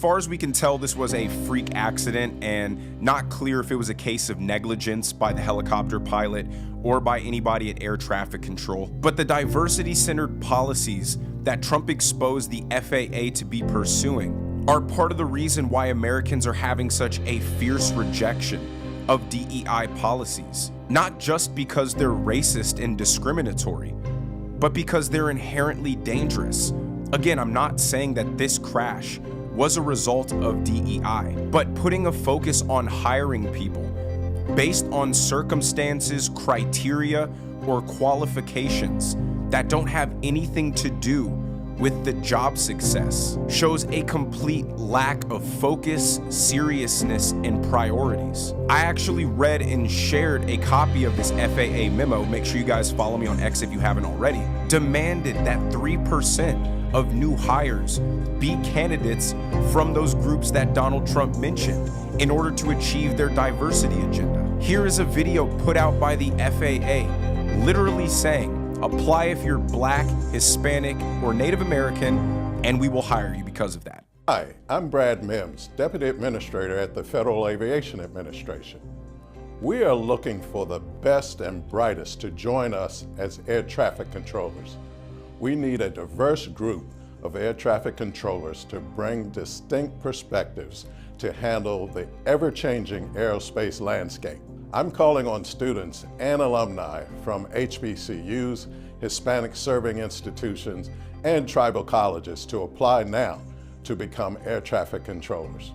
far as we can tell, this was a freak accident and not clear if it was a case of negligence by the helicopter pilot or by anybody at air traffic control. But the diversity-centered policies that Trump exposed the FAA to be pursuing are part of the reason why Americans are having such a fierce rejection of DEI policies. Not just because they're racist and discriminatory, but because they're inherently dangerous. Again, I'm not saying that this crash was a result of DEI, but putting a focus on hiring people based on circumstances, criteria, or qualifications that don't have anything to do with the job success shows a complete lack of focus, seriousness, and priorities. I actually read and shared a copy of this FAA memo, make sure you guys follow me on X if you haven't already, demanded that 3% of new hires be candidates from those groups that Donald Trump mentioned in order to achieve their diversity agenda. Here is a video put out by the FAA literally saying, apply if you're Black, Hispanic, or Native American, and we will hire you because of that. Hi, I'm Brad Mims, Deputy Administrator at the Federal Aviation Administration. We are looking for the best and brightest to join us as air traffic controllers. We need a diverse group of air traffic controllers to bring distinct perspectives to handle the ever-changing aerospace landscape. I'm calling on students and alumni from HBCUs, Hispanic serving institutions, and tribal colleges to apply now to become air traffic controllers.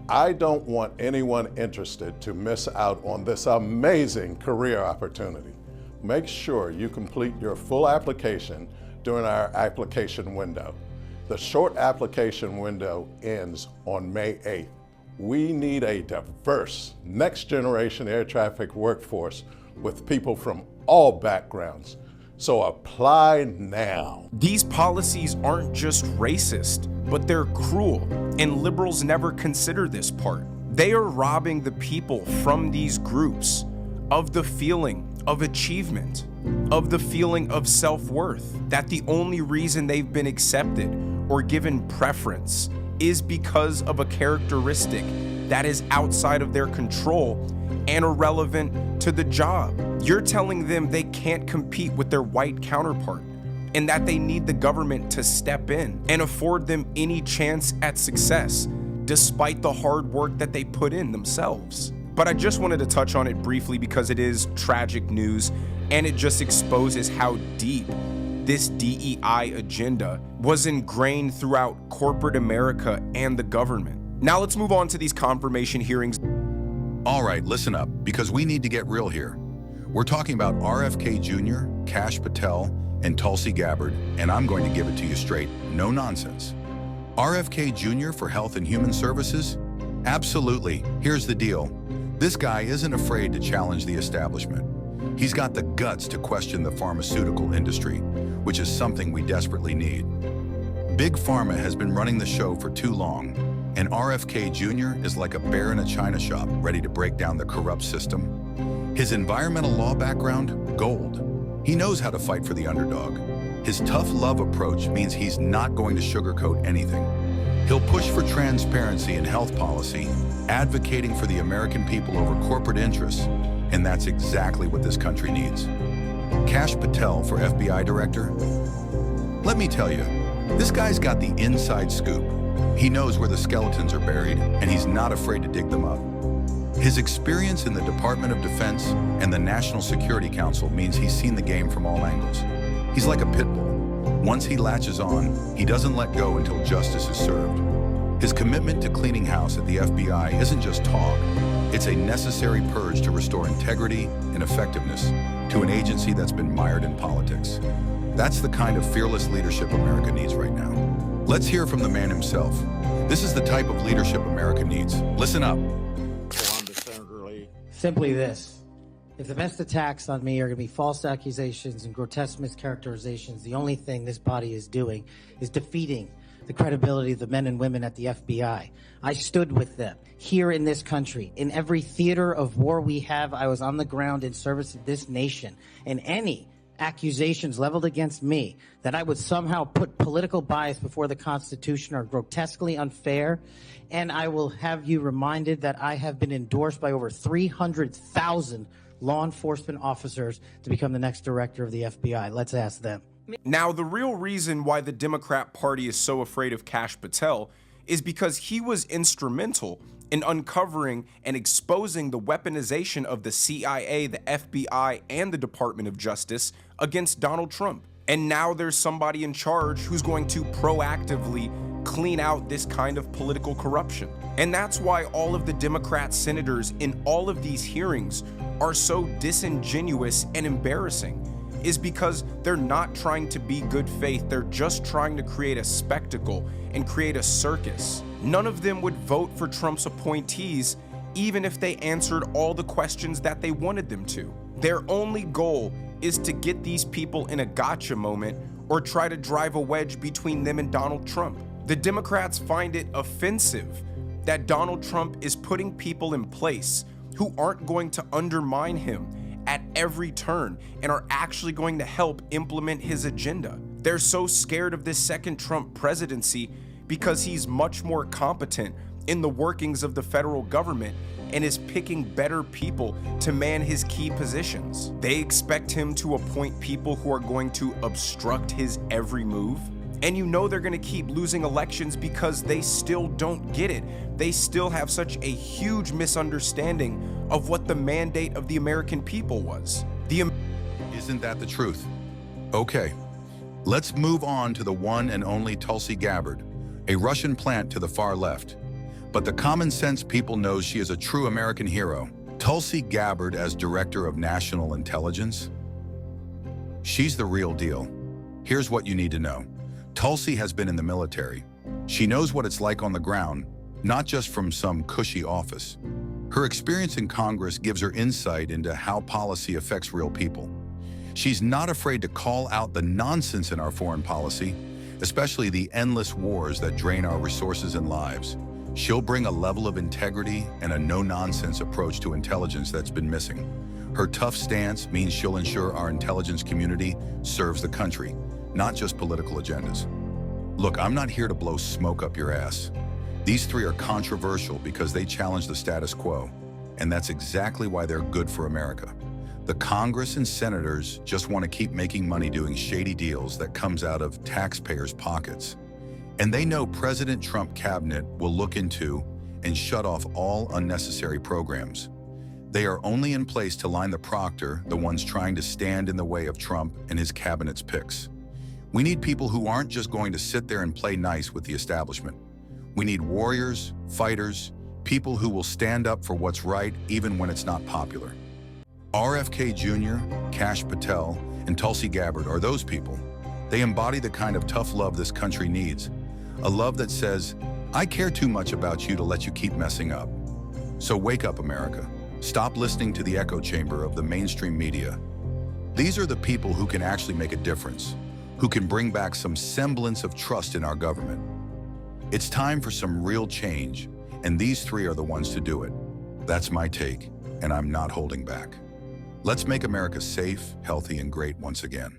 I don't want anyone interested to miss out on this amazing career opportunity. Make sure you complete your full application during our application window. The short application window ends on May 8th. We need a diverse, next-generation air traffic workforce with people from all backgrounds. So apply now. These policies aren't just racist, but they're cruel, and liberals never consider this part. They are robbing the people from these groups of the feeling of achievement, of the feeling of self-worth, that the only reason they've been accepted or given preference is because of a characteristic that is outside of their control and irrelevant to the job. You're telling them they can't compete with their white counterpart and that they need the government to step in and afford them any chance at success, despite the hard work that they put in themselves. But I just wanted to touch on it briefly because it is tragic news and it just exposes how deep this DEI agenda was ingrained throughout corporate America and the government. Now let's move on to these confirmation hearings. All right, listen up, because we need to get real here. We're talking about RFK Jr., Kash Patel, and Tulsi Gabbard, and I'm going to give it to you straight, no nonsense. RFK Jr. for Health and Human Services? Absolutely. Here's the deal. This guy isn't afraid to challenge the establishment. He's got the guts to question the pharmaceutical industry, which is something we desperately need. Big Pharma has been running the show for too long, and RFK Jr. is like a bear in a china shop, ready to break down the corrupt system. His environmental law background, gold. He knows how to fight for the underdog. His tough love approach means he's not going to sugarcoat anything. He'll push for transparency in health policy, advocating for the American people over corporate interests, and that's exactly what this country needs. Kash Patel for FBI Director? Let me tell you, this guy's got the inside scoop. He knows where the skeletons are buried, and he's not afraid to dig them up. His experience in the Department of Defense and the National Security Council means he's seen the game from all angles. He's like a pit bull. Once he latches on, he doesn't let go until justice is served. His commitment to cleaning house at the FBI isn't just talk. It's a necessary purge to restore integrity and effectiveness to an agency that's been mired in politics. That's the kind of fearless leadership America needs right now. Let's hear from the man himself. This is the type of leadership America needs. Listen up. Simply this. If the best attacks on me are going to be false accusations and grotesque mischaracterizations, the only thing this body is doing is defeating the credibility of the men and women at the FBI. I stood with them here in this country. In every theater of war we have, I was on the ground in service of this nation. And any accusations leveled against me that I would somehow put political bias before the Constitution are grotesquely unfair. And I will have you reminded that I have been endorsed by over 300,000 law enforcement officers to become the next director of the FBI. Let's ask them. Now, the real reason why the Democrat Party is so afraid of Kash Patel is because he was instrumental in uncovering and exposing the weaponization of the CIA, the FBI, and the Department of Justice against Donald Trump. And now there's somebody in charge who's going to proactively clean out this kind of political corruption. And that's why all of the Democrat senators in all of these hearings are so disingenuous and embarrassing, is because they're not trying to be good faith. They're just trying to create a spectacle and create a circus. None of them would vote for Trump's appointees even if they answered all the questions that they wanted them to. Their only goal is to get these people in a gotcha moment or try to drive a wedge between them and Donald Trump. The Democrats find it offensive that Donald Trump is putting people in place who aren't going to undermine him at every turn and are actually going to help implement his agenda. They're so scared of this second Trump presidency because he's much more competent in the workings of the federal government and is picking better people to man his key positions. They expect him to appoint people who are going to obstruct his every move. And you know they're going to keep losing elections because they still don't get it. They still have such a huge misunderstanding of what the mandate of the American people was. Isn't that the truth? Okay, let's move on to the one and only Tulsi Gabbard, a Russian plant to the far left. But the common sense people know she is a true American hero. Tulsi Gabbard as Director of National Intelligence? She's the real deal. Here's what you need to know. Tulsi has been in the military. She knows what it's like on the ground, not just from some cushy office. Her experience in Congress gives her insight into how policy affects real people. She's not afraid to call out the nonsense in our foreign policy, especially the endless wars that drain our resources and lives. She'll bring a level of integrity and a no-nonsense approach to intelligence that's been missing. Her tough stance means she'll ensure our intelligence community serves the country, not just political agendas. Look, I'm not here to blow smoke up your ass. These three are controversial because they challenge the status quo, and that's exactly why they're good for America. The Congress and senators just want to keep making money doing shady deals that comes out of taxpayers' pockets. And they know President Trump cabinet will look into and shut off all unnecessary programs. They are only in place to line the proctor, the ones trying to stand in the way of Trump and his cabinet's picks. We need people who aren't just going to sit there and play nice with the establishment. We need warriors, fighters, people who will stand up for what's right even when it's not popular. RFK Jr., Kash Patel, and Tulsi Gabbard are those people. They embody the kind of tough love this country needs. A love that says, I care too much about you to let you keep messing up. So wake up, America. Stop listening to the echo chamber of the mainstream media. These are the people who can actually make a difference, who can bring back some semblance of trust in our government. It's time for some real change, and these three are the ones to do it. That's my take, and I'm not holding back. Let's make America safe, healthy, and great once again.